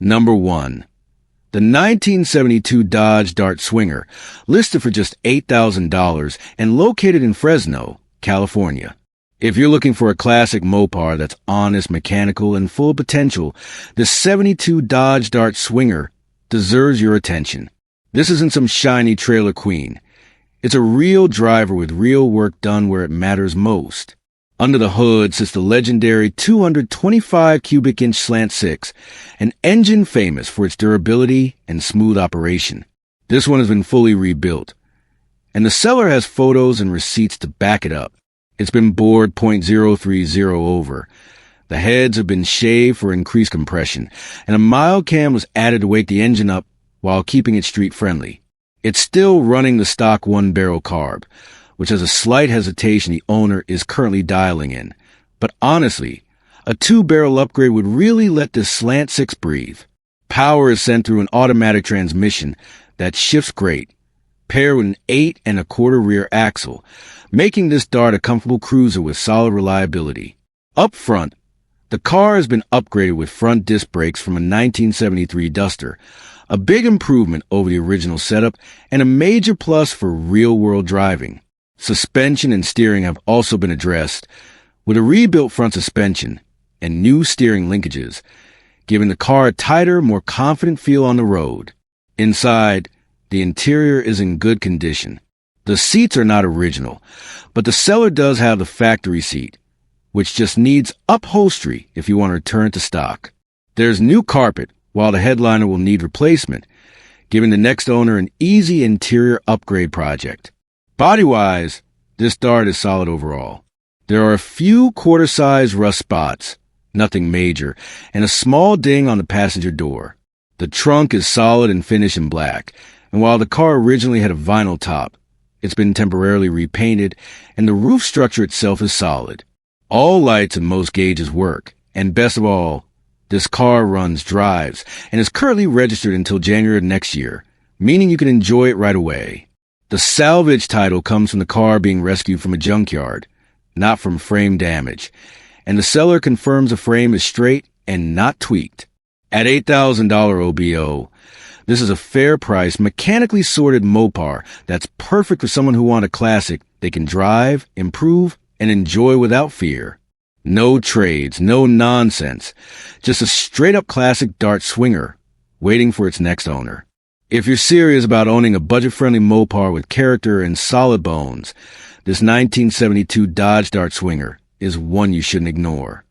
Number 1. The 1972 Dodge Dart Swinger, listed for just $8,000 and located in Fresno, California. If you're looking for a classic Mopar that's honest, mechanical, and full of potential, the 72 Dodge Dart Swinger deserves your attention. This isn't some shiny trailer queen. It's a real driver with real work done where it matters most. Under the hood sits the legendary 225 cubic inch slant six, an engine famous for its durability and smooth operation. This one has been fully rebuilt, and the seller has photos and receipts to back it up. It's been bored .030 over. The heads have been shaved for increased compression, and a mild cam was added to wake the engine up while keeping it street friendly. It's still running the stock one-barrel carb, which has a slight hesitation the owner is currently dialing in. But honestly, a two-barrel upgrade would really let this slant six breathe. Power is sent through an automatic transmission that shifts great, paired with an 8 1/4 rear axle, making this Dart a comfortable cruiser with solid reliability. Up front, the car has been upgraded with front disc brakes from a 1973 Duster, a big improvement over the original setup and a major plus for real-world driving. Suspension and steering have also been addressed, with a rebuilt front suspension and new steering linkages, giving the car a tighter, more confident feel on the road. Inside, the interior is in good condition. The seats are not original, but the seller does have the factory seat, which just needs upholstery if you want to return to stock. There's new carpet, while the headliner will need replacement, giving the next owner an easy interior upgrade project. Body-wise, this Dart is solid overall. There are a few quarter-size rust spots, nothing major, and a small ding on the passenger door. The trunk is solid and finished in black, and while the car originally had a vinyl top, it's been temporarily repainted, and the roof structure itself is solid. All lights and most gauges work, and best of all, this car runs drives and is currently registered until January of next year, meaning you can enjoy it right away. The salvage title comes from the car being rescued from a junkyard, not from frame damage, and the seller confirms the frame is straight and not tweaked. At $8,000 OBO, this is a fair-priced, mechanically sorted Mopar that's perfect for someone who wants a classic they can drive, improve, and enjoy without fear. No trades, no nonsense, just a straight-up classic Dart Swinger waiting for its next owner. If you're serious about owning a budget-friendly Mopar with character and solid bones, this 1972 Dodge Dart Swinger is one you shouldn't ignore.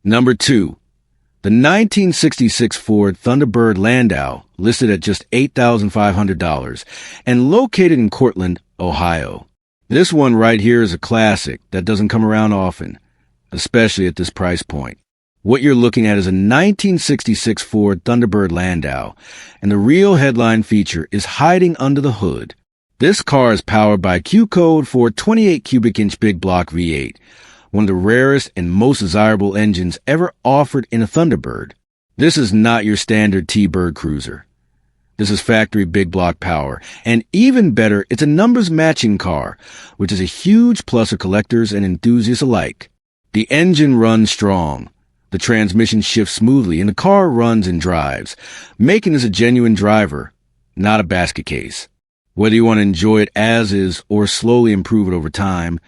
Number 2. The 1966 Ford Thunderbird Landau, listed at just $8,500 and located in Cortland, Ohio. This one right here is a classic that doesn't come around often, especially at this price point. What you're looking at is a 1966 Ford Thunderbird Landau, and the real headline feature is hiding under the hood. This car is powered by Q-Code for 28 cubic inch big block V8, one of the rarest and most desirable engines ever offered in a Thunderbird. This is not your standard T-Bird cruiser. This is factory big block power, and even better, it's a numbers matching car, which is a huge plus for collectors and enthusiasts alike. The engine runs strong, the transmission shifts smoothly, and the car runs and drives, making this a genuine driver, not a basket case. Whether you want to enjoy it as is or slowly improve it over time,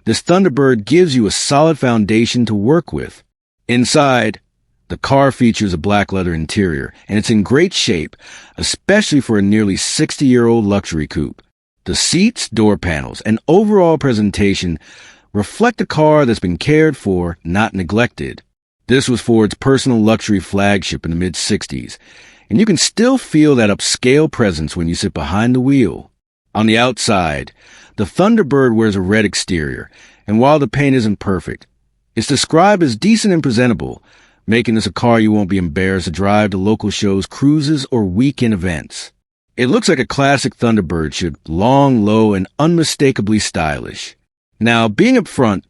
this Thunderbird gives you a solid foundation to work with. Inside, the car features a black leather interior, and it's in great shape, especially for a nearly 60-year-old luxury coupe. The seats, door panels, and overall presentation reflect a car that's been cared for, not neglected. This was Ford's personal luxury flagship in the mid-60s, and you can still feel that upscale presence when you sit behind the wheel. On the outside, the Thunderbird wears a red exterior, and while the paint isn't perfect, It's described as decent and presentable, making this a car you won't be embarrassed to drive to local shows, cruises, or weekend events. It looks like a classic Thunderbird should, long, low, and unmistakably stylish. Now, being up front,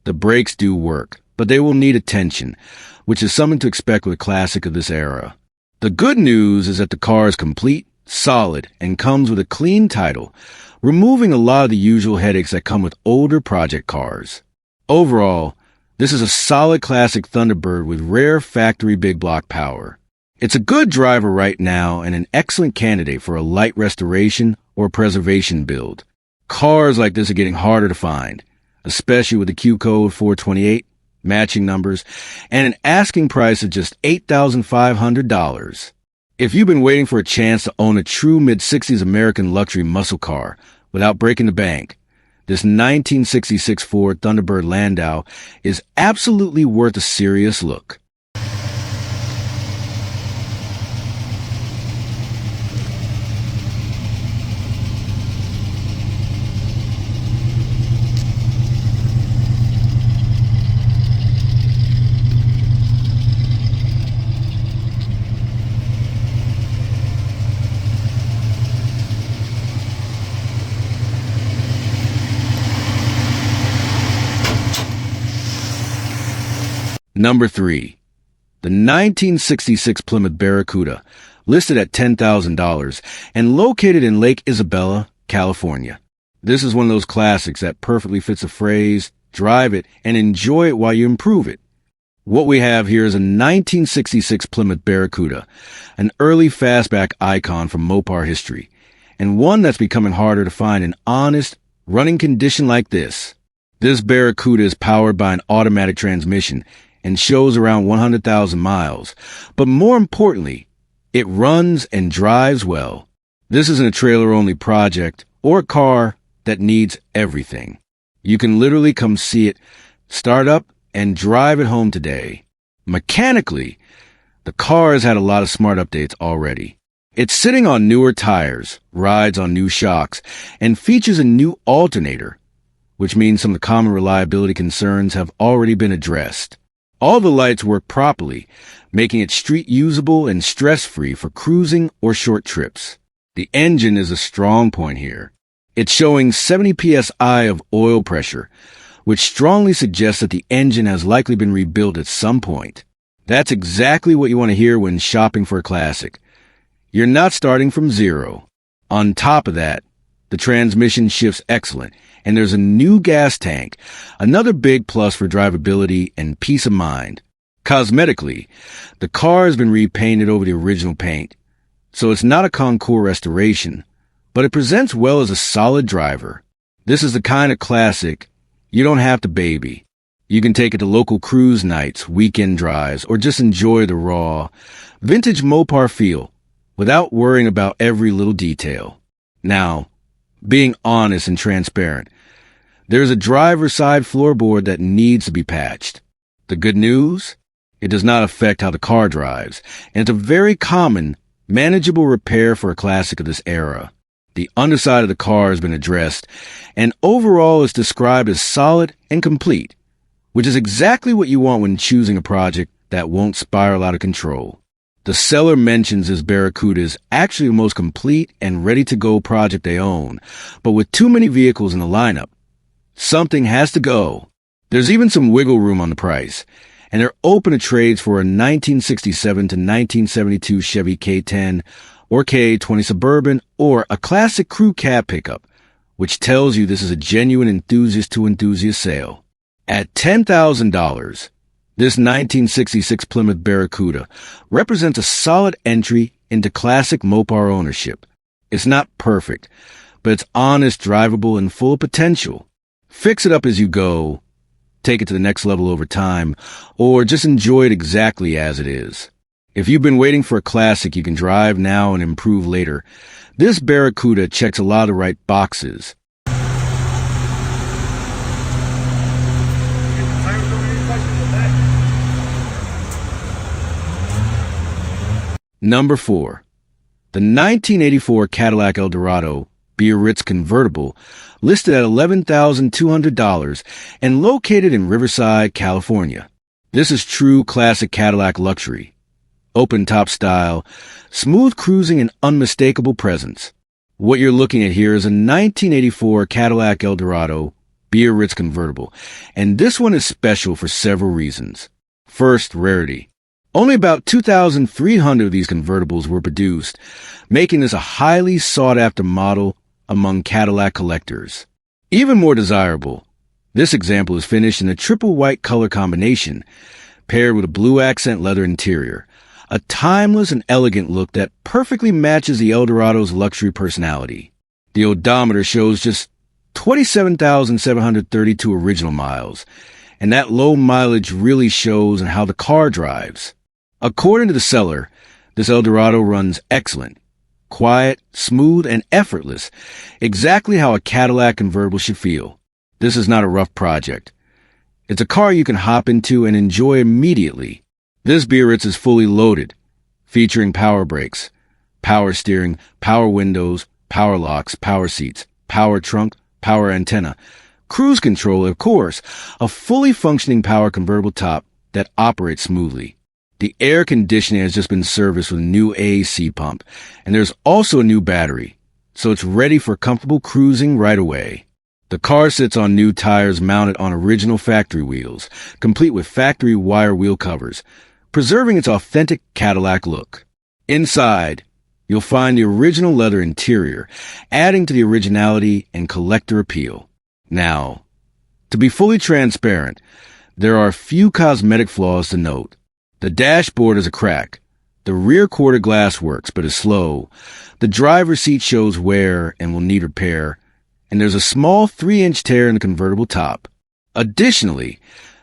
the brakes do work, but they will need attention, which is something to expect with a classic of this era. The good news is that the car is complete, solid, and comes with a clean title, removing a lot of the usual headaches that come with older project cars. Overall, this is a solid classic Thunderbird with rare factory big block power. It's a good driver right now and an excellent candidate for a light restoration or preservation build. Cars like this are getting harder to find, especially with the Q code 428, matching numbers, and an asking price of just $8,500. If you've been waiting for a chance to own a true mid-60s American luxury muscle car without breaking the bank, this 1966 Ford Thunderbird Landau is absolutely worth a serious look. Number 3. The 1966 Plymouth Barracuda, listed at $10,000 and located in Lake Isabella, California. This is one of those classics that perfectly fits the phrase, drive it and enjoy it while you improve it. What we have here is a 1966 Plymouth Barracuda, an early fastback icon from Mopar history, and one that's becoming harder to find in honest, running condition like this. This Barracuda is powered by an automatic transmission and shows around 100,000 miles. But more importantly, it runs and drives well. This isn't a trailer-only project or a car that needs everything. You can literally come see it, start up, and drive it home today. Mechanically, the car has had a lot of smart updates already. It's sitting on newer tires, rides on new shocks, and features a new alternator, which means some of the common reliability concerns have already been addressed. All the lights work properly, making it street usable and stress-free for cruising or short trips. The engine is a strong point here. It's showing 70 psi of oil pressure, which strongly suggests that the engine has likely been rebuilt at some point. That's exactly what you want to hear when shopping for a classic. You're not starting from zero. On top of that, the transmission shifts excellent, and there's a new gas tank, another big plus for drivability and peace of mind. Cosmetically, the car has been repainted over the original paint, so it's not a concours restoration, but it presents well as a solid driver. This is the kind of classic you don't have to baby. You can take it to local cruise nights, weekend drives, or just enjoy the raw, vintage Mopar feel without worrying about every little detail. Now, being honest and transparent, there's a driver's side floorboard that needs to be patched. The good news? It does not affect how the car drives, and it's a very common, manageable repair for a classic of this era. The underside of the car has been addressed, and overall is described as solid and complete, which is exactly what you want when choosing a project that won't spiral out of control. The seller mentions this Barracuda is actually the most complete and ready-to-go project they own, but with too many vehicles in the lineup, something has to go. There's even some wiggle room on the price, and they're open to trades for a 1967 to 1972 Chevy K10 or K20 Suburban or a classic crew cab pickup, which tells you this is a genuine enthusiast-to-enthusiast sale. At $10,000, this 1966 Plymouth Barracuda represents a solid entry into classic Mopar ownership. It's not perfect, but it's honest, drivable, and full of potential. Fix it up as you go, take it to the next level over time, or just enjoy it exactly as it is. If you've been waiting for a classic you can drive now and improve later, this Barracuda checks a lot of the right boxes. Number 4. The 1984 Cadillac Eldorado Biarritz convertible, listed at $11,200 and located in Riverside, California. This is true classic Cadillac luxury. Open-top style, smooth cruising, and unmistakable presence. What you're looking at here is a 1984 Cadillac Eldorado Biarritz convertible, and this one is special for several reasons. First, rarity. Only about 2,300 of these convertibles were produced, making this a highly sought-after model among Cadillac collectors. Even more desirable, this example is finished in a triple white color combination, paired with a blue accent leather interior, a timeless and elegant look that perfectly matches the Eldorado's luxury personality. The odometer shows just 27,732 original miles, and that low mileage really shows in how the car drives. According to the seller, this Eldorado runs excellent, quiet, smooth, and effortless, exactly how a Cadillac convertible should feel. This is not a rough project. It's a car you can hop into and enjoy immediately. This Biarritz is fully loaded, featuring power brakes, power steering, power windows, power locks, power seats, power trunk, power antenna, cruise control, of course, a fully functioning power convertible top that operates smoothly. The air conditioning has just been serviced with a new AC pump, and there's also a new battery, so it's ready for comfortable cruising right away. The car sits on new tires mounted on original factory wheels, complete with factory wire wheel covers, preserving its authentic Cadillac look. Inside, you'll find the original leather interior, adding to the originality and collector appeal. Now, to be fully transparent, there are a few cosmetic flaws to note. The dashboard is a crack. The rear quarter glass works, but is slow. The driver's seat shows wear and will need repair, and there's a small 3-inch tear in the convertible top. Additionally,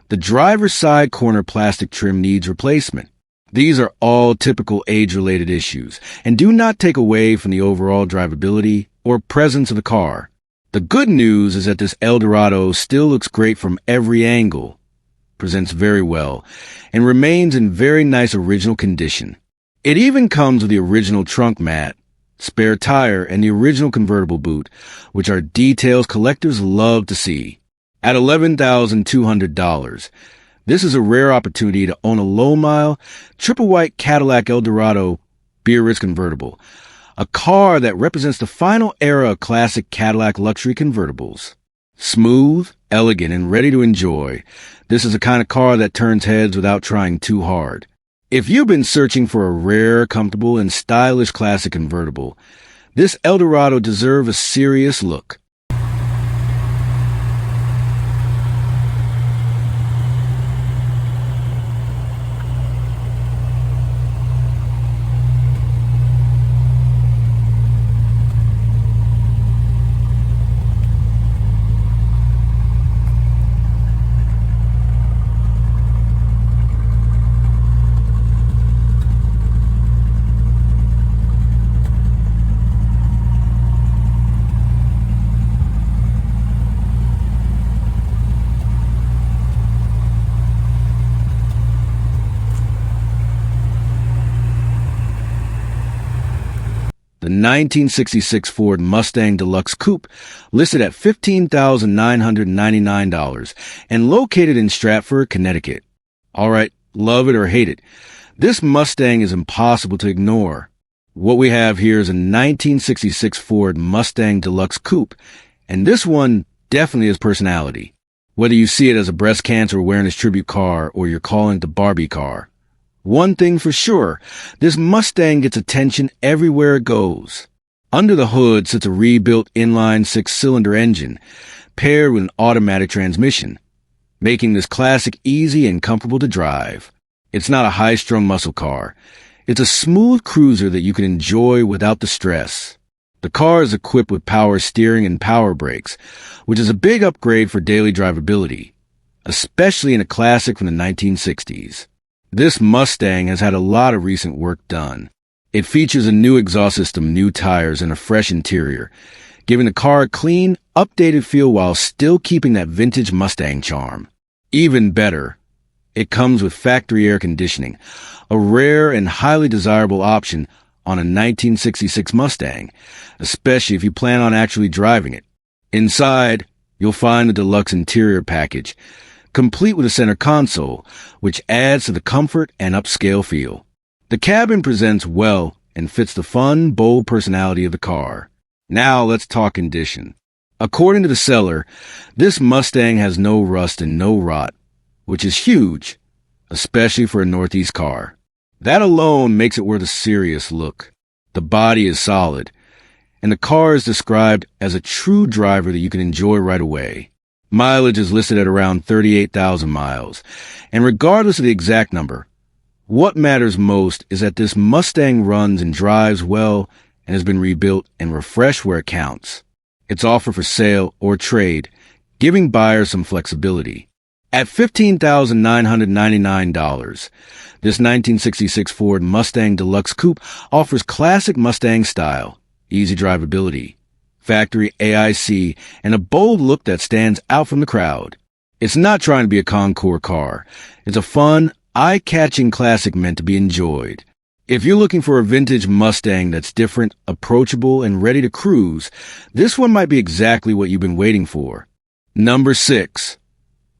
the driver's side corner plastic trim needs replacement. These are all typical age-related issues and do not take away from the overall drivability or presence of the car. The good news is that this Eldorado still looks great from every angle, presents very well, and remains in very nice original condition. It even comes with the original trunk mat, spare tire, and the original convertible boot, which are details collectors love to see. At $11,200, this is a rare opportunity to own a low-mile, triple-white Cadillac Eldorado Biarritz convertible, a car that represents the final era of classic Cadillac luxury convertibles. Smooth, elegant, and ready to enjoy, this is the kind of car that turns heads without trying too hard. If you've been searching for a rare, comfortable, and stylish classic convertible, this Eldorado deserves a serious look. The 1966 Ford Mustang Deluxe Coupe, listed at $15,999 and located in Stratford, Connecticut. All right, love it or hate it, this Mustang is impossible to ignore. What we have here is a 1966 Ford Mustang Deluxe Coupe, and this one definitely has personality. Whether you see it as a breast cancer awareness tribute car or you're calling it the Barbie car. One thing for sure, this Mustang gets attention everywhere it goes. Under the hood sits a rebuilt inline 6-cylinder engine, paired with an automatic transmission, making this classic easy and comfortable to drive. It's not a high-strung muscle car. It's a smooth cruiser that you can enjoy without the stress. The car is equipped with power steering and power brakes, which is a big upgrade for daily drivability, especially in a classic from the 1960s. This Mustang has had a lot of recent work done. It features a new exhaust system, new tires, and a fresh interior, giving the car a clean, updated feel while still keeping that vintage Mustang charm. Even better, it comes with factory air conditioning, a rare and highly desirable option on a 1966 Mustang, especially if you plan on actually driving it. Inside, you'll find the deluxe interior package, complete with a center console, which adds to the comfort and upscale feel. The cabin presents well and fits the fun, bold personality of the car. Now let's talk condition. According to the seller, this Mustang has no rust and no rot, which is huge, especially for a Northeast car. That alone makes it worth a serious look. The body is solid, and the car is described as a true driver that you can enjoy right away. Mileage is listed at around 38,000 miles, and regardless of the exact number, what matters most is that this Mustang runs and drives well and has been rebuilt and refreshed where it counts. It's offered for sale or trade, giving buyers some flexibility. At $15,999, this 1966 Ford Mustang Deluxe Coupe offers classic Mustang style, easy drivability, factory AIC, and a bold look that stands out from the crowd. It's not trying to be a concours car. It's a fun, eye-catching classic meant to be enjoyed. If you're looking for a vintage Mustang that's different, approachable, and ready to cruise, this one might be exactly what you've been waiting for. Number 6.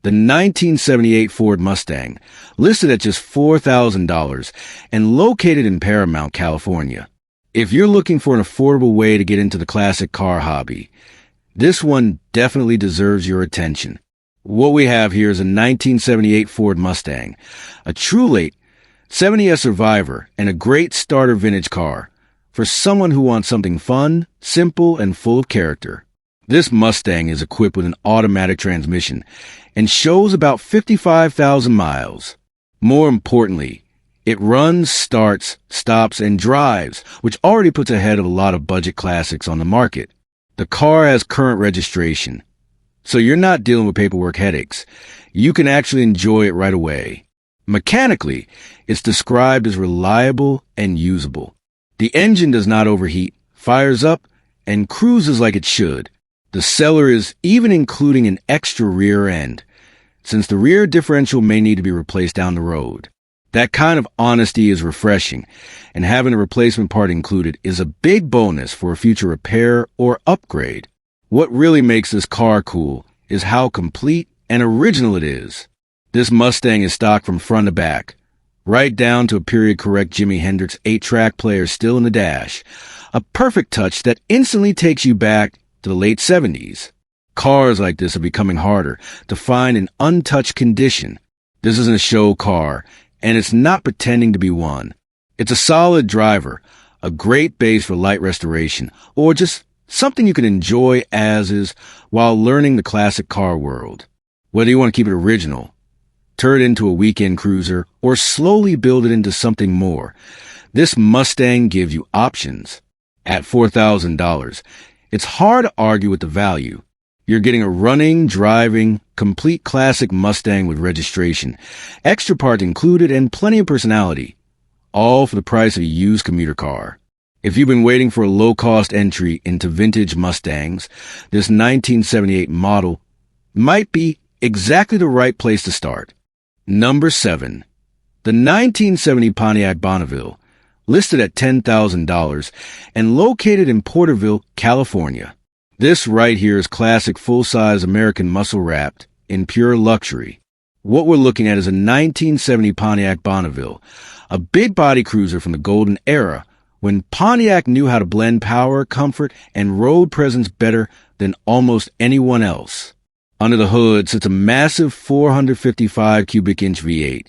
The 1978 Ford Mustang, listed at just $4,000 and located in Paramount, California. If you're looking for an affordable way to get into the classic car hobby, this one definitely deserves your attention. What we have here is a 1978 Ford Mustang, a true late 70s survivor and a great starter vintage car for someone who wants something fun, simple, and full of character. This Mustang is equipped with an automatic transmission and shows about 55,000 miles. More importantly, it runs, starts, stops, and drives, which already puts ahead of a lot of budget classics on the market. The car has current registration, so you're not dealing with paperwork headaches. You can actually enjoy it right away. Mechanically, it's described as reliable and usable. The engine does not overheat, fires up, and cruises like it should. The seller is even including an extra rear end, since the rear differential may need to be replaced down the road. That kind of honesty is refreshing, and having a replacement part included is a big bonus for a future repair or upgrade. What really makes this car cool is how complete and original it is. This Mustang is stock from front to back, right down to a period-correct Jimi Hendrix 8-track player still in the dash, a perfect touch that instantly takes you back to the late 70s. Cars like this are becoming harder to find in untouched condition. This isn't a show car, and it's not pretending to be one. It's a solid driver, a great base for light restoration, or just something you can enjoy as is while learning the classic car world. Whether you want to keep it original, turn it into a weekend cruiser, or slowly build it into something more, this Mustang gives you options. At $4,000, it's hard to argue with the value. You're getting a running, driving, complete classic Mustang with registration, extra parts included, and plenty of personality, all for the price of a used commuter car. If you've been waiting for a low-cost entry into vintage Mustangs, this 1978 model might be exactly the right place to start. Number 7. The 1970 Pontiac Bonneville, listed at $10,000 and located in Porterville, California. This right here is classic full-size American muscle-wrapped in pure luxury. What we're looking at is a 1970 Pontiac Bonneville, a big body cruiser from the golden era when Pontiac knew how to blend power, comfort, and road presence better than almost anyone else. Under the hood sits a massive 455 cubic inch V8,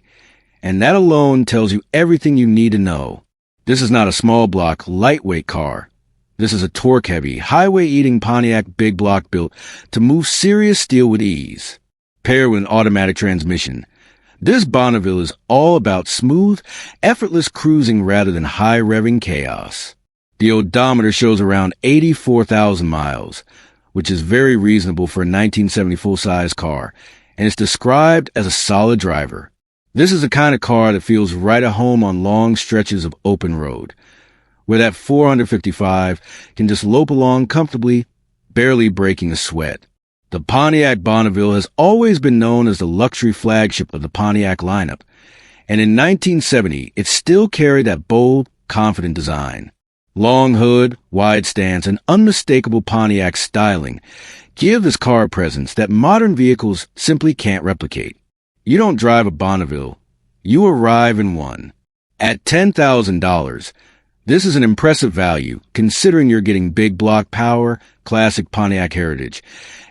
and that alone tells you everything you need to know. This is not a small block, lightweight car. This is a torque-heavy, highway-eating Pontiac big block built to move serious steel with ease. Paired with an automatic transmission, this Bonneville is all about smooth, effortless cruising rather than high-revving chaos. The odometer shows around 84,000 miles, which is very reasonable for a 1970 full-size car, and it's described as a solid driver. This is the kind of car that feels right at home on long stretches of open road, where that 455 can just lope along comfortably, barely breaking a sweat. The Pontiac Bonneville has always been known as the luxury flagship of the Pontiac lineup, and in 1970 it still carried that bold, confident design. Long hood, wide stance, and unmistakable Pontiac styling give this car a presence that modern vehicles simply can't replicate. You don't drive a Bonneville, you arrive in one. At $10,000, this is an impressive value considering you're getting big block power, classic Pontiac heritage,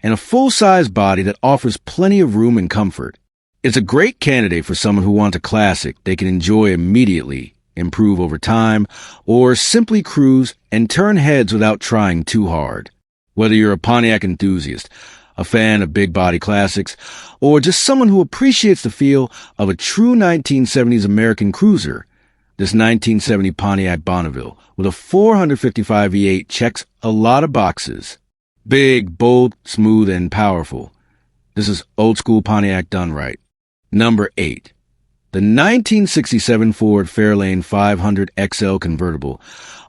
and a full-size body that offers plenty of room and comfort. It's a great candidate for someone who wants a classic they can enjoy immediately, improve over time, or simply cruise and turn heads without trying too hard. Whether you're a Pontiac enthusiast, a fan of big body classics, or just someone who appreciates the feel of a true 1970s American cruiser, this 1970 Pontiac Bonneville with a 455 V8 checks a lot of boxes. Big, bold, smooth, and powerful. This is old school Pontiac done right. Number 8. The 1967 Ford Fairlane 500 XL convertible,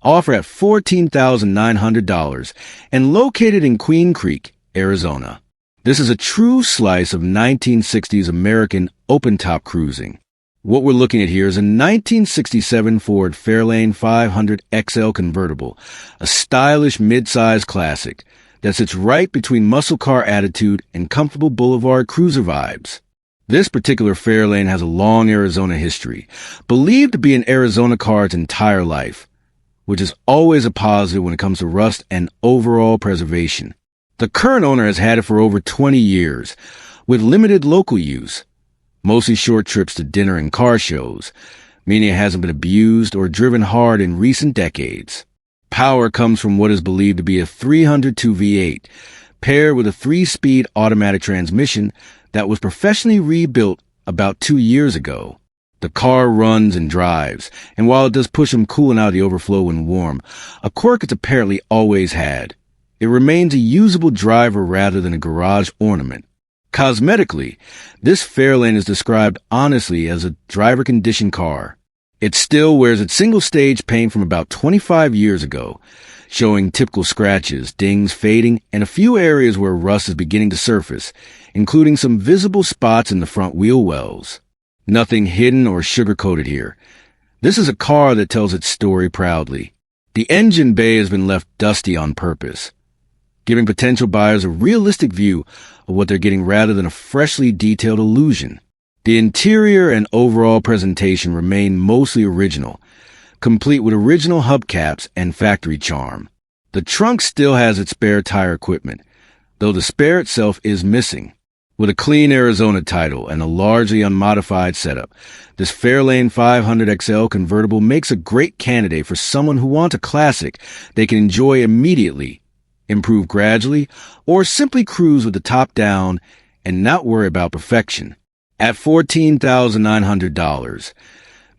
offered at $14,900 and located in Queen Creek, Arizona. This is a true slice of 1960s American open-top cruising. What we're looking at here is a 1967 Ford Fairlane 500 XL convertible, a stylish mid-size classic that sits right between muscle car attitude and comfortable boulevard cruiser vibes. This particular Fairlane has a long Arizona history, believed to be an Arizona car its entire life, which is always a positive when it comes to rust and overall preservation. The current owner has had it for over 20 years, with limited local use, mostly short trips to dinner and car shows, meaning it hasn't been abused or driven hard in recent decades. Power comes from what is believed to be a 302 V8, paired with a 3-speed automatic transmission that was professionally rebuilt about 2 years ago. The car runs and drives, and while it does push some cooling out of the overflow when warm, a quirk it's apparently always had. It remains a usable driver rather than a garage ornament. Cosmetically, this Fairlane is described honestly as a driver-conditioned car. It still wears its single-stage paint from about 25 years ago, showing typical scratches, dings fading, and a few areas where rust is beginning to surface, including some visible spots in the front wheel wells. Nothing hidden or sugar-coated here. This is a car that tells its story proudly. The engine bay has been left dusty on purpose, giving potential buyers a realistic view of what they're getting rather than a freshly detailed illusion. The interior and overall presentation remain mostly original, complete with original hubcaps and factory charm. The trunk still has its spare tire equipment, though the spare itself is missing. With a clean Arizona title and a largely unmodified setup, this Fairlane 500 XL convertible makes a great candidate for someone who wants a classic they can enjoy immediately, improve gradually, or simply cruise with the top down and not worry about perfection. At $14,900,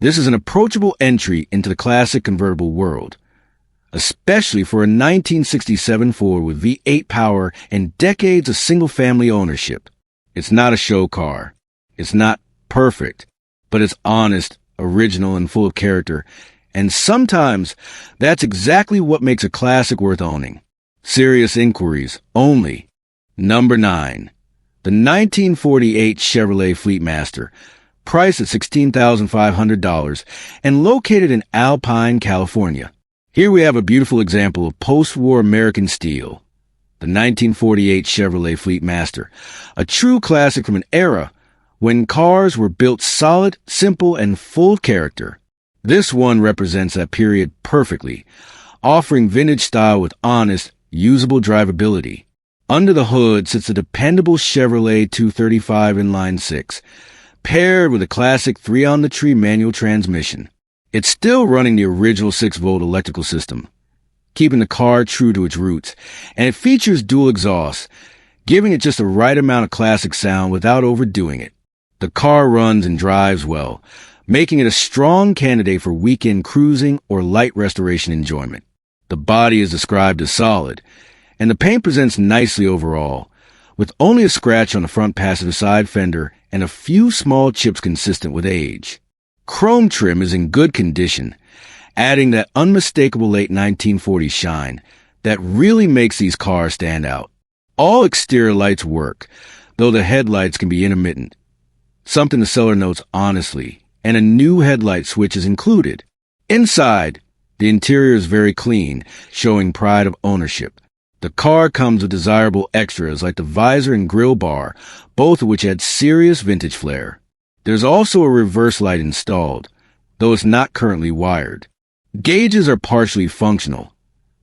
this is an approachable entry into the classic convertible world, especially for a 1967 Ford with V8 power and decades of single-family ownership. It's not a show car. It's not perfect, but it's honest, original, and full of character, and sometimes that's exactly what makes a classic worth owning. Serious inquiries only. Number 9. The 1948 Chevrolet Fleetmaster, priced at $16,500 and located in Alpine, California. Here we have a beautiful example of post-war American steel. The 1948 Chevrolet Fleetmaster, a true classic from an era when cars were built solid, simple, and full of character. This one represents that period perfectly, offering vintage style with honest, usable drivability. Under the hood sits a dependable Chevrolet 235 inline-six, paired with a classic 3-on-the-tree manual transmission. It's still running the original 6-volt electrical system, keeping the car true to its roots, and it features dual exhausts, giving it just the right amount of classic sound without overdoing it. The car runs and drives well, making it a strong candidate for weekend cruising or light restoration enjoyment. The body is described as solid, and the paint presents nicely overall, with only a scratch on the front passenger side fender and a few small chips consistent with age. Chrome trim is in good condition, adding that unmistakable late 1940s shine that really makes these cars stand out. All exterior lights work, though the headlights can be intermittent, something the seller notes honestly, and a new headlight switch is included. Inside, the interior is very clean, showing pride of ownership. The car comes with desirable extras like the visor and grille bar, both of which add serious vintage flair. There's also a reverse light installed, though it's not currently wired. Gauges are partially functional.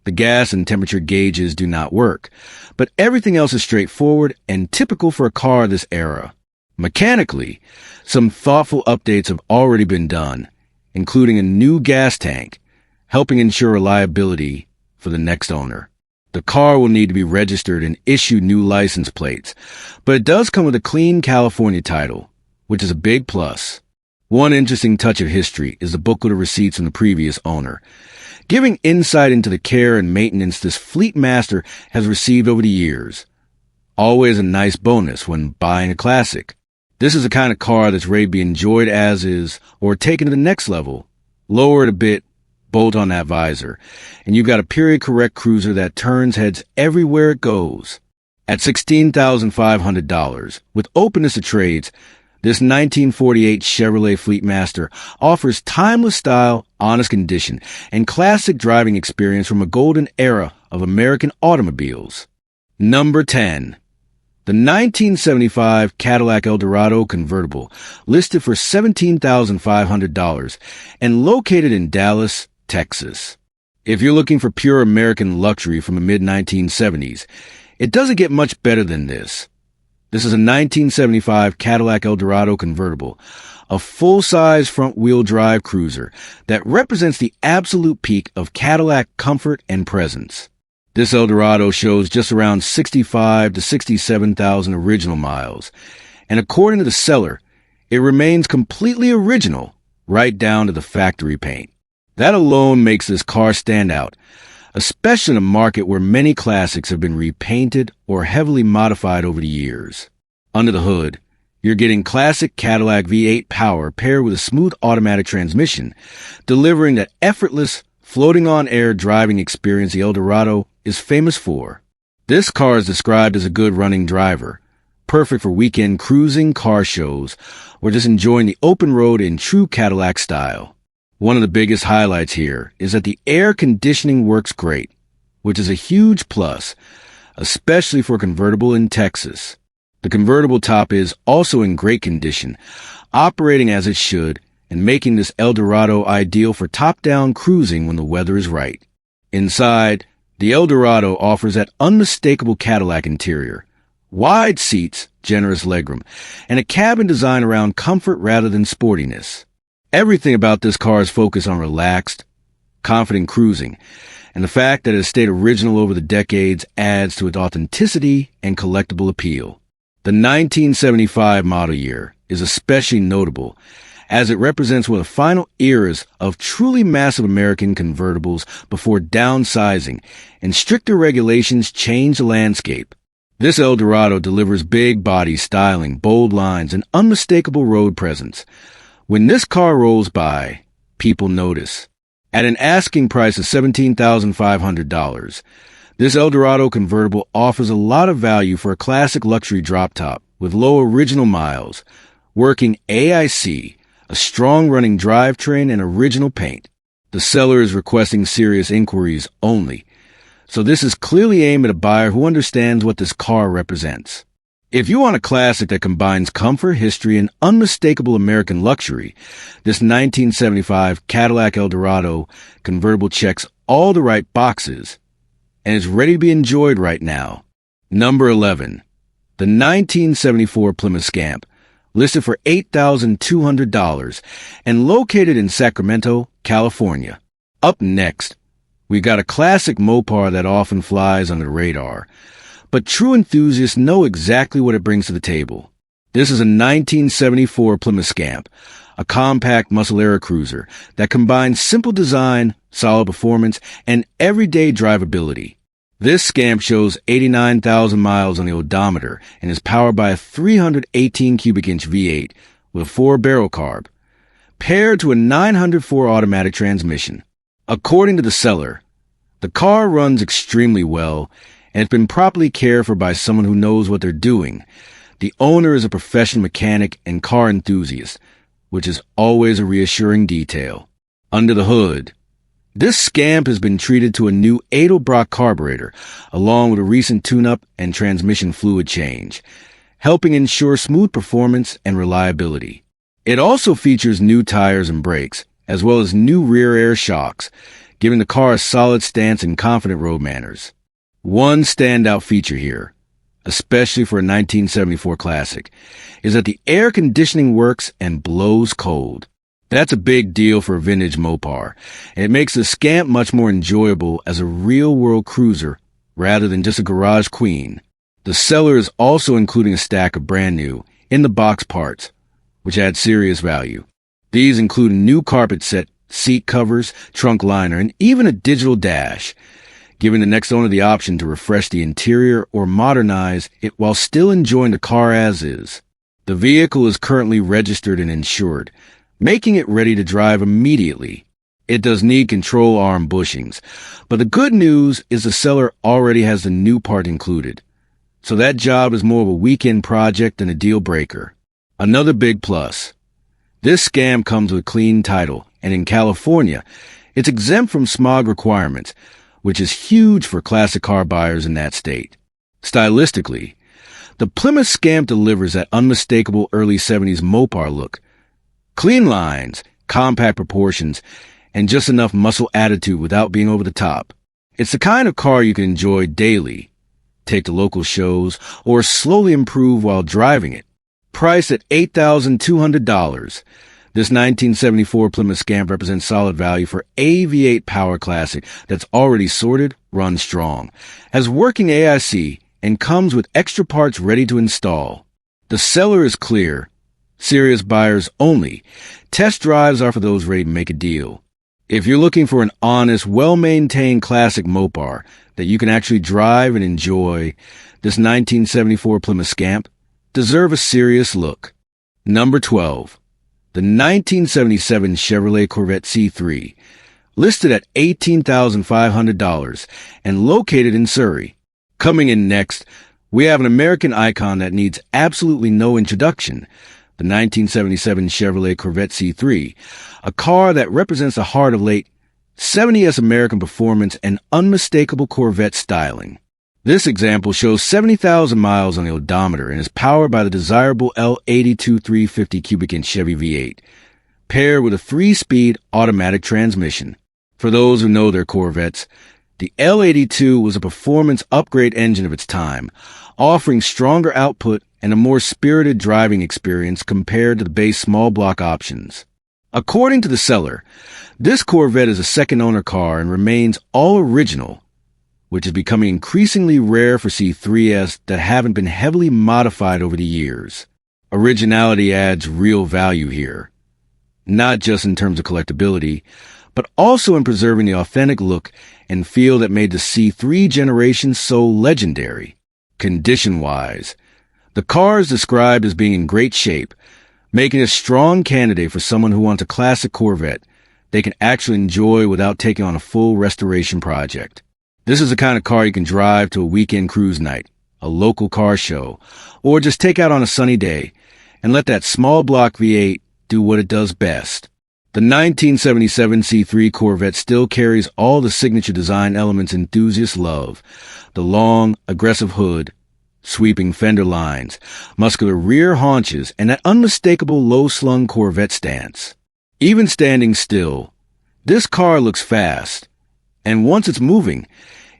The gas and temperature gauges do not work, but everything else is straightforward and typical for a car of this era. Mechanically, some thoughtful updates have already been done, including a new gas tank, helping ensure reliability for the next owner. The car will need to be registered and issue new license plates, but it does come with a clean California title, which is a big plus. One interesting touch of history is the booklet of receipts from the previous owner, giving insight into the care and maintenance this fleet master has received over the years. Always a nice bonus when buying a classic. This is the kind of car that's ready to be enjoyed as is, or taken to the next level. Lower it a bit, bolt on that visor, and you've got a period-correct cruiser that turns heads everywhere it goes. At $16,500, with openness to trades, this 1948 Chevrolet Fleetmaster offers timeless style, honest condition, and classic driving experience from a golden era of American automobiles. Number 10. The 1975 Cadillac Eldorado convertible, listed for $17,500 and located in Dallas, Texas. If you're looking for pure American luxury from the mid-1970s, it doesn't get much better than this. This is a 1975 Cadillac Eldorado convertible, a full-size front-wheel drive cruiser that represents the absolute peak of Cadillac comfort and presence. This Eldorado shows just around 65 to 67,000 original miles, and according to the seller, it remains completely original, right down to the factory paint. That alone makes this car stand out, especially in a market where many classics have been repainted or heavily modified over the years. Under the hood, you're getting classic Cadillac V8 power paired with a smooth automatic transmission, delivering that effortless, floating-on-air driving experience the Eldorado is famous for. This car is described as a good running driver, perfect for weekend cruising, car shows, or just enjoying the open road in true Cadillac style. One of the biggest highlights here is that the air conditioning works great, which is a huge plus, especially for a convertible in Texas. The convertible top is also in great condition, operating as it should, and making this Eldorado ideal for top-down cruising when the weather is right. Inside, the Eldorado offers that unmistakable Cadillac interior, wide seats, generous legroom, and a cabin designed around comfort rather than sportiness. Everything about this car is focused on relaxed, confident cruising, and the fact that it has stayed original over the decades adds to its authenticity and collectible appeal. The 1975 model year is especially notable, as it represents one of the final eras of truly massive American convertibles before downsizing and stricter regulations changed the landscape. This Eldorado delivers big body styling, bold lines, and unmistakable road presence. When this car rolls by, people notice. At an asking price of $17,500, this Eldorado convertible offers a lot of value for a classic luxury drop top with low original miles, working AIC, a strong running drivetrain, and original paint. The seller is requesting serious inquiries only, so this is clearly aimed at a buyer who understands what this car represents. If you want a classic that combines comfort, history, and unmistakable American luxury, this 1975 Cadillac Eldorado convertible checks all the right boxes and is ready to be enjoyed right now. Number 11. The 1974 Plymouth Scamp, listed for $8,200 and located in Sacramento, California. Up next, we got a classic Mopar that often flies under the radar, but true enthusiasts know exactly what it brings to the table. This is a 1974 Plymouth Scamp, a compact muscle-era cruiser that combines simple design, solid performance, and everyday drivability. This Scamp shows 89,000 miles on the odometer and is powered by a 318 cubic inch V8 with a 4-barrel carb, paired to a 904 automatic transmission. According to the seller, the car runs extremely well and has been properly cared for by someone who knows what they're doing. The owner is a professional mechanic and car enthusiast, which is always a reassuring detail. Under the hood, this scamp has been treated to a new Edelbrock carburetor, along with a recent tune-up and transmission fluid change, helping ensure smooth performance and reliability. It also features new tires and brakes, as well as new rear air shocks, giving the car a solid stance and confident road manners. One standout feature here, especially for a 1974 classic, is that the air conditioning works and blows cold. That's a big deal for a vintage Mopar, and it makes the Scamp much more enjoyable as a real-world cruiser rather than just a garage queen. The seller is also including a stack of brand-new, in-the-box parts, which add serious value. These include a new carpet set, seat covers, trunk liner, and even a digital dash, giving the next owner the option to refresh the interior or modernize it while still enjoying the car as is. The vehicle is currently registered and insured, making it ready to drive immediately. It does need control arm bushings, but the good news is the seller already has the new part included, so that job is more of a weekend project than a deal breaker. Another big plus. This Scam comes with clean title, and in California, it's exempt from smog requirements, which is huge for classic car buyers in that state. Stylistically, the Plymouth Scamp delivers that unmistakable early 70s Mopar look. Clean lines, compact proportions, and just enough muscle attitude without being over the top. It's the kind of car you can enjoy daily, take to local shows, or slowly improve while driving it. Priced at $8,200, this 1974 Plymouth Scamp represents solid value for a V8 power classic that's already sorted, runs strong, has working AIC, and comes with extra parts ready to install. The seller is clear. Serious buyers only. Test drives are for those ready to make a deal. If you're looking for an honest, well-maintained classic Mopar that you can actually drive and enjoy, this 1974 Plymouth Scamp deserves a serious look. Number 12. The 1977 Chevrolet Corvette C3, listed at $18,500 and located in Surrey. Coming in next, we have an American icon that needs absolutely no introduction, the 1977 Chevrolet Corvette C3, a car that represents the heart of late 70s American performance and unmistakable Corvette styling. This example shows 70,000 miles on the odometer and is powered by the desirable L82 350 cubic inch Chevy V8, paired with a 3-speed automatic transmission. For those who know their Corvettes, the L82 was a performance upgrade engine of its time, offering stronger output and a more spirited driving experience compared to the base small block options. According to the seller, this Corvette is a second-owner car and remains all original, which is becoming increasingly rare for C3s that haven't been heavily modified over the years. Originality adds real value here, not just in terms of collectability, but also in preserving the authentic look and feel that made the C3 generation so legendary. Condition-wise, the car is described as being in great shape, making it a strong candidate for someone who wants a classic Corvette they can actually enjoy without taking on a full restoration project. This is the kind of car you can drive to a weekend cruise night, a local car show, or just take out on a sunny day and let that small block V8 do what it does best. The 1977 C3 Corvette still carries all the signature design elements enthusiasts love: the long, aggressive hood, sweeping fender lines, muscular rear haunches, and that unmistakable low-slung Corvette stance. Even standing still, this car looks fast, and once it's moving,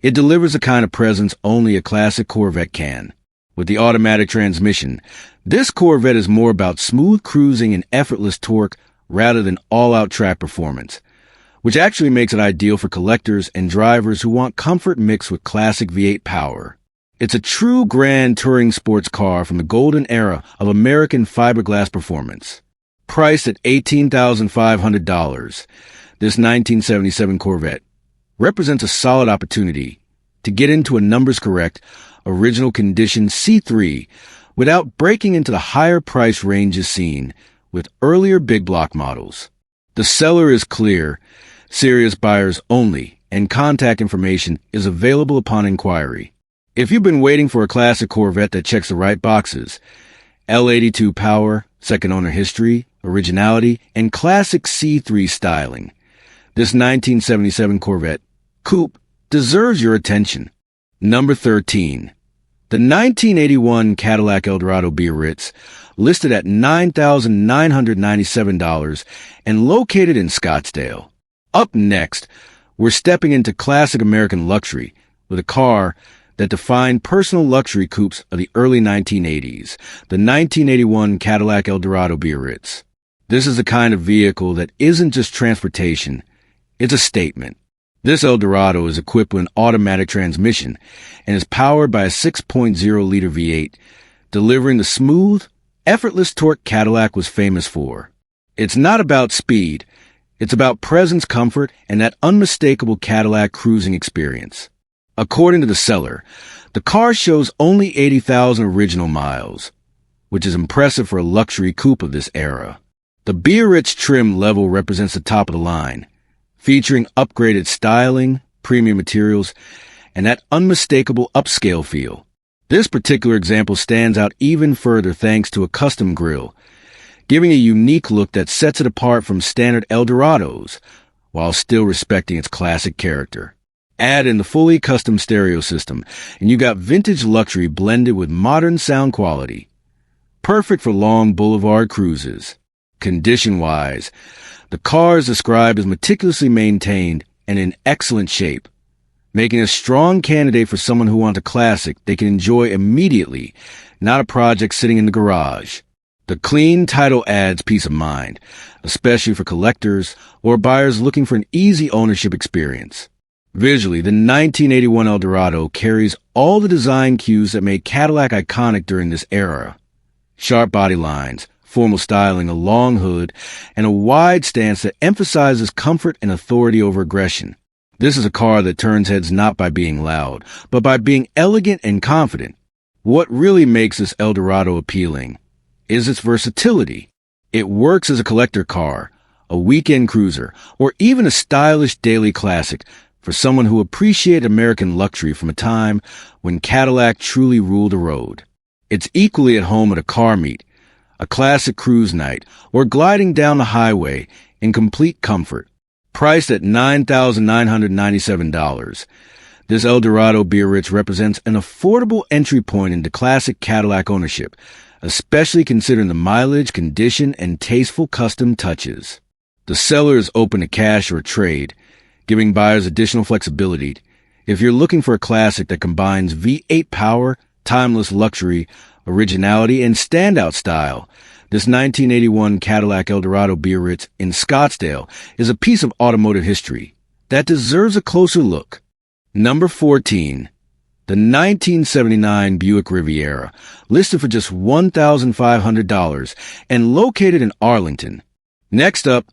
it delivers the kind of presence only a classic Corvette can. With the automatic transmission, this Corvette is more about smooth cruising and effortless torque rather than all-out track performance, which actually makes it ideal for collectors and drivers who want comfort mixed with classic V8 power. It's a true grand touring sports car from the golden era of American fiberglass performance. Priced at $18,500, this 1977 Corvette represents a solid opportunity to get into a numbers-correct, original condition C3 without breaking into the higher price ranges seen with earlier big block models. The seller is clear, serious buyers only, and contact information is available upon inquiry. If you've been waiting for a classic Corvette that checks the right boxes, L82 power, second owner history, originality, and classic C3 styling, This 1977 Corvette Coupe deserves your attention. Number 13. The 1981 Cadillac Eldorado Biarritz, listed at $9,997 and located in Scottsdale. Up next, we're stepping into classic American luxury with a car that defined personal luxury coupes of the early 1980s, the 1981 Cadillac Eldorado Biarritz. This is the kind of vehicle that isn't just transportation, it's a statement. This Eldorado is equipped with an automatic transmission and is powered by a 6.0-liter V8, delivering the smooth, effortless torque Cadillac was famous for. It's not about speed, it's about presence, comfort, and that unmistakable Cadillac cruising experience. According to the seller, the car shows only 80,000 original miles, which is impressive for a luxury coupe of this era. The Biarritz trim level represents the top of the line, featuring upgraded styling, premium materials, and that unmistakable upscale feel. This particular example stands out even further thanks to a custom grille, giving a unique look that sets it apart from standard Eldorados, while still respecting its classic character. Add in the fully custom stereo system, and you got vintage luxury blended with modern sound quality. Perfect for long boulevard cruises. Condition-wise, the car is described as meticulously maintained and in excellent shape, making a strong candidate for someone who wants a classic they can enjoy immediately, not a project sitting in the garage. The clean title adds peace of mind, especially for collectors or buyers looking for an easy ownership experience. Visually, the 1981 Eldorado carries all the design cues that made Cadillac iconic during this era. Sharp body lines, formal styling, a long hood, and a wide stance that emphasizes comfort and authority over aggression. This is a car that turns heads not by being loud, but by being elegant and confident. What really makes this Eldorado appealing is its versatility. It works as a collector car, a weekend cruiser, or even a stylish daily classic for someone who appreciated American luxury from a time when Cadillac truly ruled the road. It's equally at home at a car meet, a classic cruise night, or gliding down the highway in complete comfort. Priced at $9,997, this Eldorado Biarritz represents an affordable entry point into classic Cadillac ownership, especially considering the mileage, condition, and tasteful custom touches. The seller is open to cash or trade, giving buyers additional flexibility. If you're looking for a classic that combines V8 power, timeless luxury, originality, and standout style, this 1981 Cadillac Eldorado Biarritz in Scottsdale is a piece of automotive history that deserves a closer look. Number 14. The 1979 Buick Riviera, listed for just $1,500 and located in Arlington. Next up,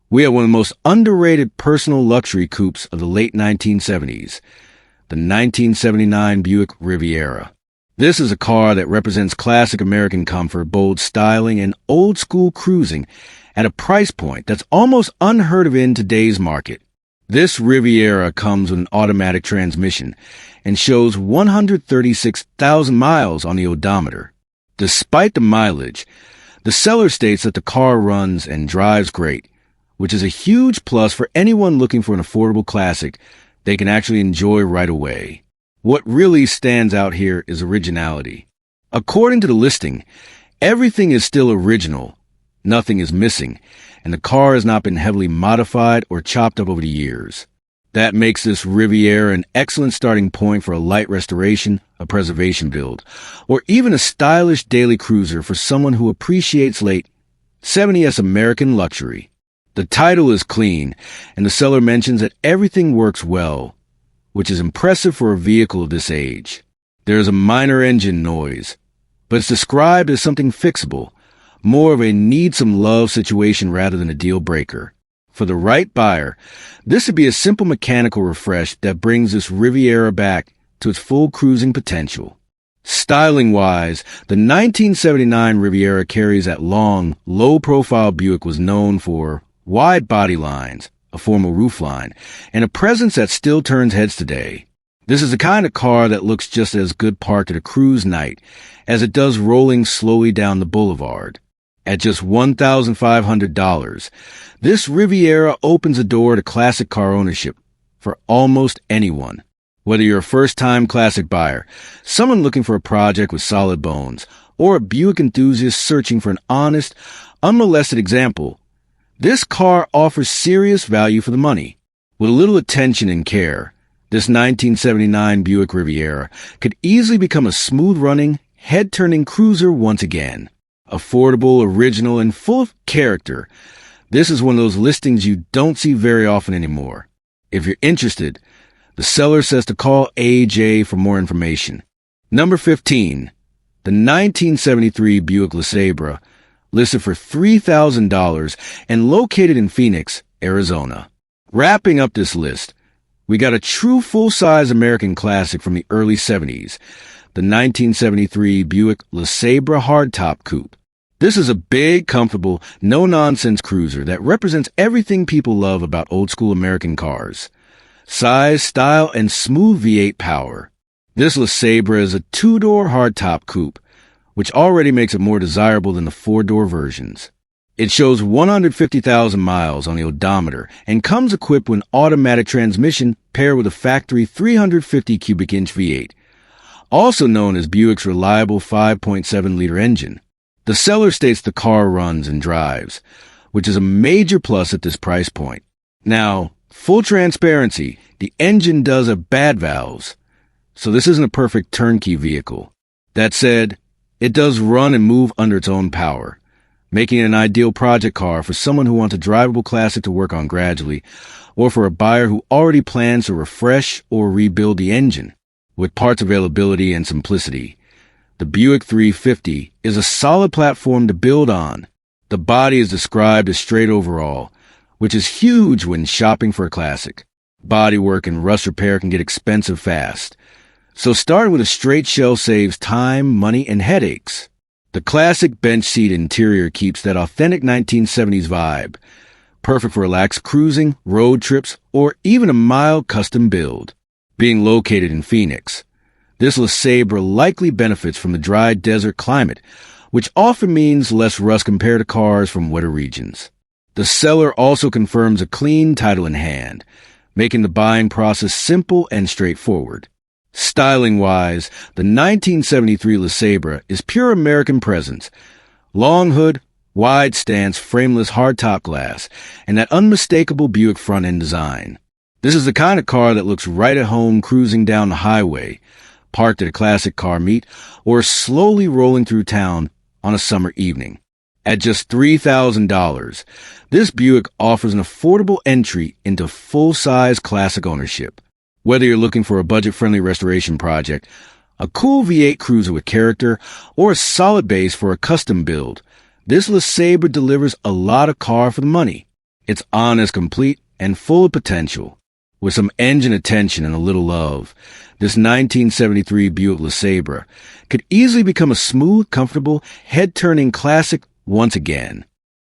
we have one of the most underrated personal luxury coupes of the late 1970s, the 1979 Buick Riviera. This is a car that represents classic American comfort, bold styling, and old-school cruising at a price point that's almost unheard of in today's market. This Riviera comes with an automatic transmission and shows 136,000 miles on the odometer. Despite the mileage, the seller states that the car runs and drives great, which is a huge plus for anyone looking for an affordable classic they can actually enjoy right away. What really stands out here is originality. According to the listing, everything is still original, nothing is missing, and the car has not been heavily modified or chopped up over the years. That makes this Riviera an excellent starting point for a light restoration, a preservation build, or even a stylish daily cruiser for someone who appreciates late 70s American luxury. The title is clean, and the seller mentions that everything works well, which is impressive for a vehicle of this age. There is a minor engine noise, but it's described as something fixable, more of a need-some-love situation rather than a deal-breaker. For the right buyer, this would be a simple mechanical refresh that brings this Riviera back to its full cruising potential. Styling-wise, the 1979 Riviera carries that long, low-profile Buick was known for wide body lines, a formal roofline, and a presence that still turns heads today. This is the kind of car that looks just as good parked at a cruise night as it does rolling slowly down the boulevard. At just $1,500, this Riviera opens a door to classic car ownership for almost anyone. Whether you're a first-time classic buyer, someone looking for a project with solid bones, or a Buick enthusiast searching for an honest, unmolested example, this car offers serious value for the money. With a little attention and care, this 1979 Buick Riviera could easily become a smooth-running, head-turning cruiser once again. Affordable, original, and full of character, this is one of those listings you don't see very often anymore. If you're interested, the seller says to call AJ for more information. Number 15. The 1973 Buick LeSabre, listed for $3,000 and located in Phoenix, Arizona. Wrapping up this list, we got a true full-size American classic from the early 70s, the 1973 Buick LeSabre Hardtop Coupe. This is a big, comfortable, no-nonsense cruiser that represents everything people love about old-school American cars. Size, style, and smooth V8 power. This LeSabre is a two-door hardtop coupe, which already makes it more desirable than the four-door versions. It shows 150,000 miles on the odometer and comes equipped with an automatic transmission paired with a factory 350 cubic inch V8, also known as Buick's reliable 5.7-liter engine. The seller states the car runs and drives, which is a major plus at this price point. Now, full transparency, the engine does have bad valves, so this isn't a perfect turnkey vehicle. That said, it does run and move under its own power, making it an ideal project car for someone who wants a drivable classic to work on gradually, or for a buyer who already plans to refresh or rebuild the engine. With parts availability and simplicity, the Buick 350 is a solid platform to build on. The body is described as straight overall, which is huge when shopping for a classic. Bodywork and rust repair can get expensive fast, so starting with a straight shell saves time, money, and headaches. The classic bench seat interior keeps that authentic 1970s vibe, perfect for relaxed cruising, road trips, or even a mild custom build. Being located in Phoenix, this LeSabre likely benefits from the dry desert climate, which often means less rust compared to cars from wetter regions. The seller also confirms a clean title in hand, making the buying process simple and straightforward. Styling-wise, the 1973 LeSabre is pure American presence. Long hood, wide stance, frameless hardtop glass, and that unmistakable Buick front-end design. This is the kind of car that looks right at home cruising down the highway, parked at a classic car meet, or slowly rolling through town on a summer evening. At just $3,000, this Buick offers an affordable entry into full-size classic ownership. Whether you're looking for a budget-friendly restoration project, a cool V8 cruiser with character, or a solid base for a custom build, this LeSabre delivers a lot of car for the money. It's honest, complete, and full of potential. With some engine attention and a little love, this 1973 Buick LeSabre could easily become a smooth, comfortable, head-turning classic once again.